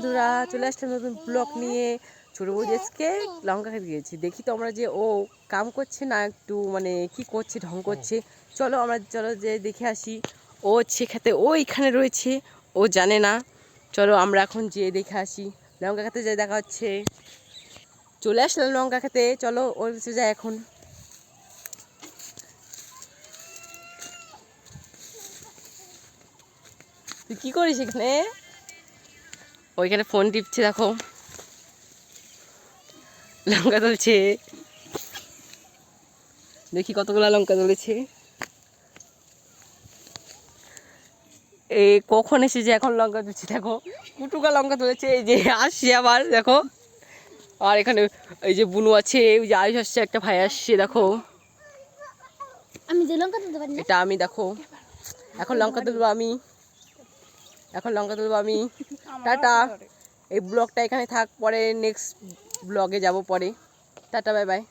বন্ধুরা, চলে আসলাম নতুন ব্লগ নিয়ে। ছোটো বৌদি আজকে লঙ্কা খেতে গিয়েছি। দেখি তো আমরা যে ও কাম করছে না একটু মানে কি করছে, ঢং করছে। চলো যে দেখে আসি। ও হচ্ছে খেতে ওইখানে রয়েছে, ও জানে না। চলো আমরা এখন যেয়ে দেখে আসি। লঙ্কা খেতে যাই, দেখা হচ্ছে। চলে আসলাম লঙ্কা খেতে, চলো ওর কাছে যাই এখন। তুই কি করিস এখানে? ওইখানে ফোন টিপছে, দেখো লঙ্কা তুলছে। দেখি কতগুলা লঙ্কা তুলেছে। এই কখন এসে যে এখন লঙ্কা তুলছে, দেখো কুটুকা লঙ্কা তুলেছে। এই যে আসছে আবার, দেখো। আর এখানে এই যে বুনু আছে, ওই যে আয়ুষ আসছে, একটা ভাই আসছে, দেখো। আমি যে লঙ্কা তুলতে পারি না, এটা আমি, দেখো এখন লঙ্কা তুলবো আমি। টাটা। এই ব্লগটা এখানে থাক, পরে নেক্সট ব্লগে যাব পরে। Tata, bye bye.